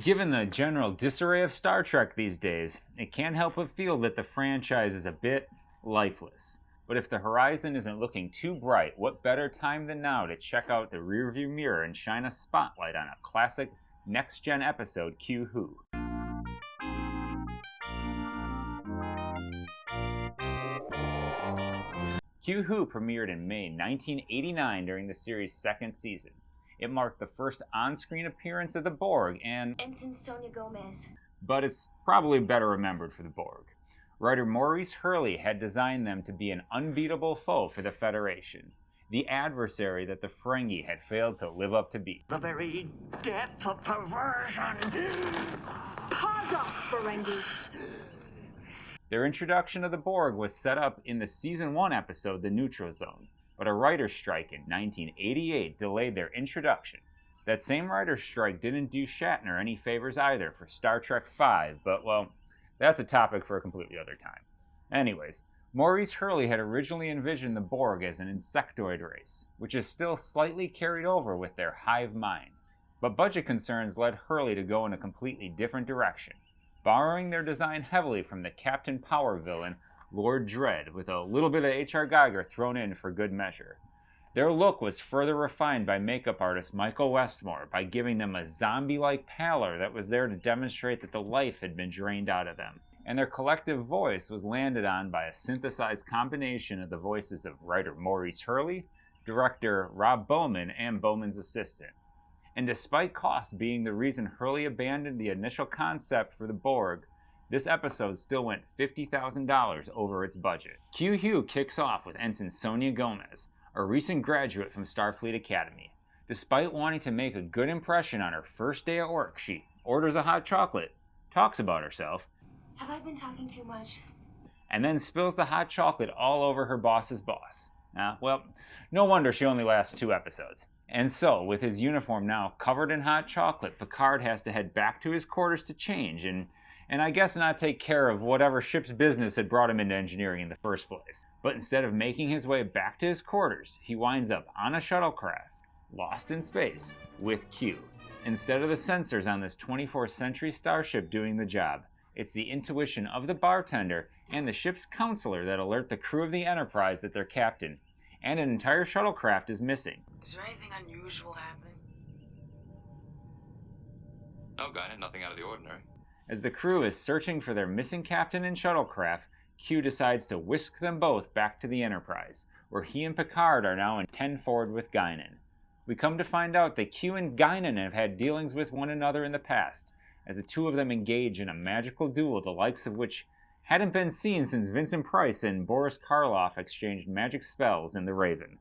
Given the general disarray of Star Trek these days, it can't help but feel that the franchise is a bit lifeless. But if the horizon isn't looking too bright, what better time than now to check out the rearview mirror and shine a spotlight on a classic next-gen episode, Q Who. Q Who premiered in May 1989 during the series' second season. It marked the first on-screen appearance of the Borg and Ensign Sonia Gomez. But it's probably better remembered for the Borg. Writer Maurice Hurley had designed them to be an unbeatable foe for the Federation, the adversary that the Ferengi had failed to live up to be. The very depth of perversion! Paws off, Ferengi! Their introduction of the Borg was set up in the Season 1 episode, The Neutral Zone, but a writer's strike in 1988 delayed their introduction. That same writer's strike didn't do Shatner any favors either for Star Trek V, but, well, that's a topic for a completely other time. Anyways, Maurice Hurley had originally envisioned the Borg as an insectoid race, which is still slightly carried over with their hive mind. But budget concerns led Hurley to go in a completely different direction, borrowing their design heavily from the Captain Power villain, Lord Dread, with a little bit of H.R. Geiger thrown in for good measure. Their look was further refined by makeup artist Michael Westmore by giving them a zombie-like pallor that was there to demonstrate that the life had been drained out of them. And their collective voice was landed on by a synthesized combination of the voices of writer Maurice Hurley, director Rob Bowman, and Bowman's assistant. And despite cost being the reason Hurley abandoned the initial concept for the Borg, this episode still went $50,000 over its budget. Q Who kicks off with Ensign Sonia Gomez, a recent graduate from Starfleet Academy. Despite wanting to make a good impression on her first day at work, she orders a hot chocolate, talks about herself, Have I been talking too much? and then spills the hot chocolate all over her boss's boss. Well, no wonder she only lasts 2 episodes. And so, with his uniform now covered in hot chocolate, Picard has to head back to his quarters to change and I guess not take care of whatever ship's business had brought him into engineering in the first place. But instead of making his way back to his quarters, he winds up on a shuttlecraft, lost in space, with Q. Instead of the sensors on this 24th century starship doing the job, it's the intuition of the bartender and the ship's counselor that alert the crew of the Enterprise that their captain and an entire shuttlecraft is missing. Is there anything unusual happening? No, Guinan, nothing out of the ordinary. As the crew is searching for their missing captain and shuttlecraft, Q decides to whisk them both back to the Enterprise, where he and Picard are now in 10 forward with Guinan. We come to find out that Q and Guinan have had dealings with one another in the past, as the two of them engage in a magical duel the likes of which hadn't been seen since Vincent Price and Boris Karloff exchanged magic spells in The Raven.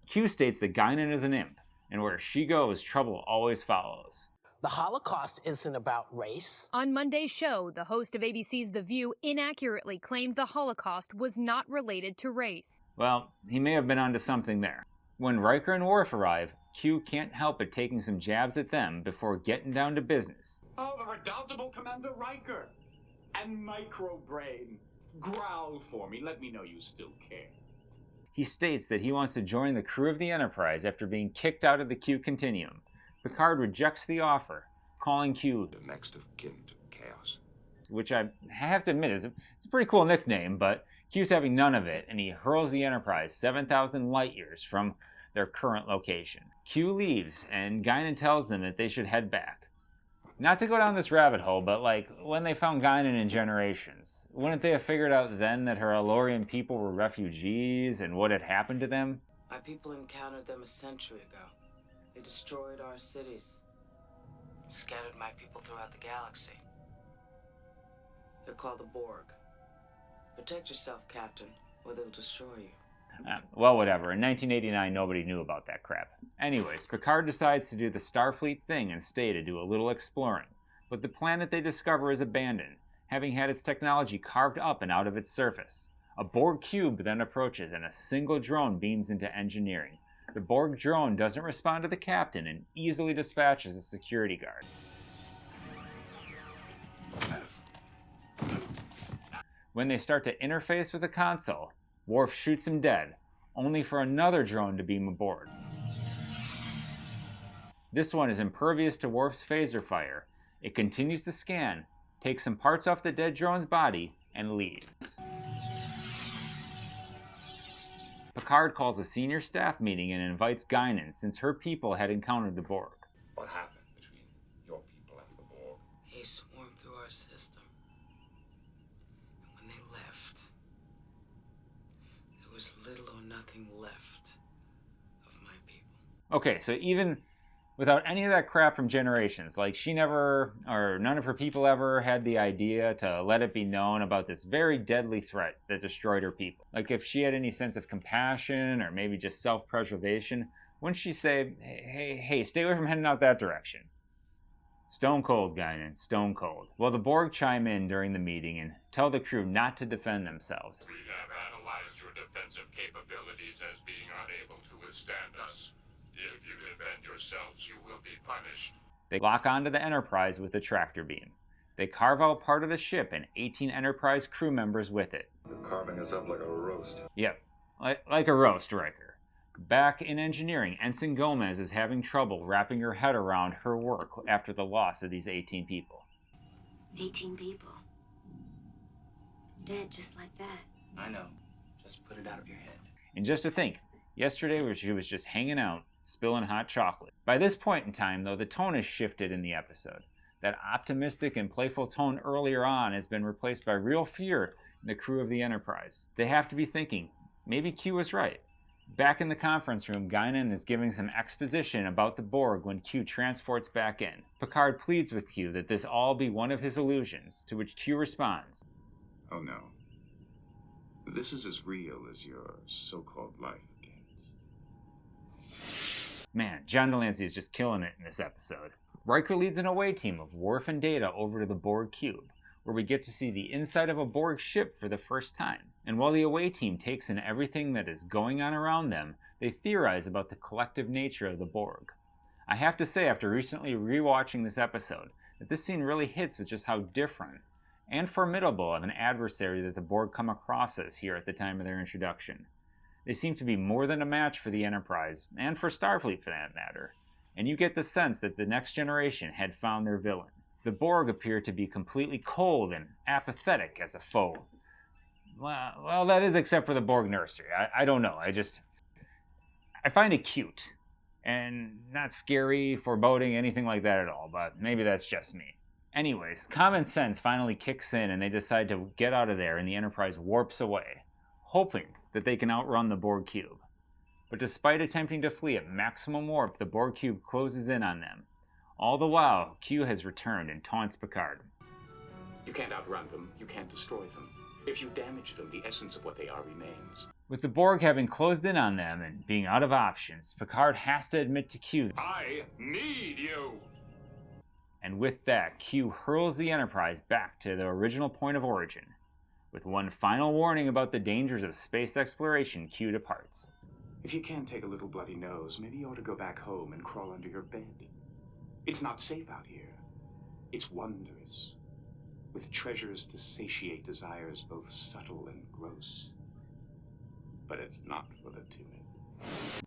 Q states that Guinan is an imp, and where she goes, trouble always follows. The Holocaust isn't about race. On Monday's show, the host of ABC's The View inaccurately claimed the Holocaust was not related to race. Well, he may have been onto something there. When Riker and Worf arrive, Q can't help but taking some jabs at them before getting down to business. Oh, the redoubtable Commander Riker! And Microbrain. Growl for me, let me know you still care. He states that he wants to join the crew of the Enterprise after being kicked out of the Q Continuum. Picard rejects the offer, calling Q The next of kin to chaos. which I have to admit it's a pretty cool nickname, but Q's having none of it, and he hurls the Enterprise 7,000 light years from their current location. Q leaves, and Guinan tells them that they should head back. Not to go down this rabbit hole, but when they found Guinan in Generations, wouldn't they have figured out then that her Elorian people were refugees and what had happened to them? My people encountered them a century ago. They destroyed our cities, scattered my people throughout the galaxy. They're called the Borg. Protect yourself, Captain, or they'll destroy you. Well, whatever. In 1989, nobody knew about that crap. Anyways, Picard decides to do the Starfleet thing and stay to do a little exploring. But the planet they discover is abandoned, having had its technology carved up and out of its surface. A Borg cube then approaches and a single drone beams into engineering. The Borg drone doesn't respond to the captain and easily dispatches a security guard. When they start to interface with the console, Worf shoots him dead, only for another drone to beam aboard. This one is impervious to Worf's phaser fire. It continues to scan, takes some parts off the dead drone's body, and leaves. Picard calls a senior staff meeting and invites Guinan since her people had encountered the Borg. What happened between your people and the Borg? He swarmed through our system. And when they left, there was little or nothing left of my people. Okay, so even without any of that crap from Generations, like she never, or none of her people ever had the idea to let it be known about this very deadly threat that destroyed her people. Like if she had any sense of compassion or maybe just self-preservation, wouldn't she say, hey, stay away from heading out that direction? Stone cold, Guinan, stone cold. Well, the Borg chime in during the meeting and tell the crew not to defend themselves. We have analyzed your defensive capabilities as being unable to withstand us. If you defend yourselves, you will be punished. They lock onto the Enterprise with the tractor beam. They carve out part of the ship and 18 Enterprise crew members with it. You're carving us up like a roast. Yep, like a roast, Riker. Back in engineering, Ensign Gomez is having trouble wrapping her head around her work after the loss of these 18 people. 18 people. Dead just like that. I know. Just put it out of your head. And just to think, yesterday she was just hanging out, spilling hot chocolate. By this point in time, though, the tone has shifted in the episode. That optimistic and playful tone earlier on has been replaced by real fear in the crew of the Enterprise. They have to be thinking, maybe Q was right. Back in the conference room, Guinan is giving some exposition about the Borg when Q transports back in. Picard pleads with Q that this all be one of his illusions, to which Q responds, "Oh no. This is as real as your so-called life games." Man, John Delancey is just killing it in this episode. Riker leads an away team of Worf and Data over to the Borg cube, where we get to see the inside of a Borg ship for the first time. And while the away team takes in everything that is going on around them, they theorize about the collective nature of the Borg. I have to say, after recently rewatching this episode, that this scene really hits with just how different and formidable of an adversary that the Borg come across as here at the time of their introduction. They seem to be more than a match for the Enterprise, and for Starfleet for that matter, and you get the sense that the next generation had found their villain. The Borg appear to be completely cold and apathetic as a foe. Well, that is except for the Borg nursery. I don't know, I find it cute, and not scary, foreboding, anything like that at all, but maybe that's just me. Anyways, common sense finally kicks in and they decide to get out of there and the Enterprise warps away, hoping that they can outrun the Borg cube. But despite attempting to flee at maximum warp, the Borg cube closes in on them. All the while, Q has returned and taunts Picard. You can't outrun them, you can't destroy them. If you damage them, the essence of what they are remains. With the Borg having closed in on them and being out of options, Picard has to admit to Q, I need you! and with that, Q hurls the Enterprise back to the original point of origin. With one final warning about the dangers of space exploration, Q departs. If you can't take a little bloody nose, maybe you ought to go back home and crawl under your bed. It's not safe out here. It's wondrous, with treasures to satiate desires both subtle and gross. But it's not for the timid.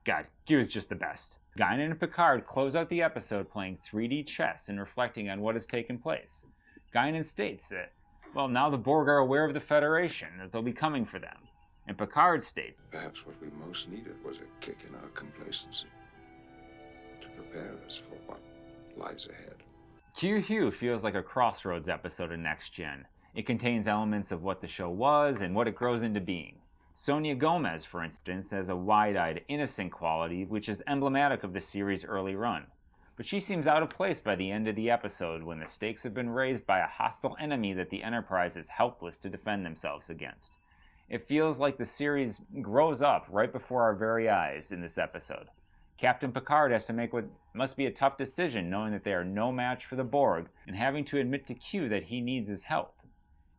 God, Q is just the best. Guinan and Picard close out the episode playing 3D chess and reflecting on what has taken place. Guinan states that, well, now the Borg are aware of the Federation, that they'll be coming for them. And Picard states, Perhaps what we most needed was a kick in our complacency to prepare us for what lies ahead. Q feels like a Crossroads episode of Next Gen. It contains elements of what the show was and what it grows into being. Sonia Gomez, for instance, has a wide-eyed, innocent quality which is emblematic of the series' early run. But she seems out of place by the end of the episode when the stakes have been raised by a hostile enemy that the Enterprise is helpless to defend themselves against. It feels like the series grows up right before our very eyes in this episode. Captain Picard has to make what must be a tough decision knowing that they are no match for the Borg and having to admit to Q that he needs his help.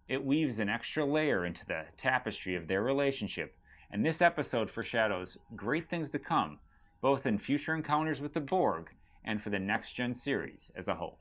It weaves an extra layer into the tapestry of their relationship, and this episode foreshadows great things to come, both in future encounters with the Borg and for the Next Gen series as a whole.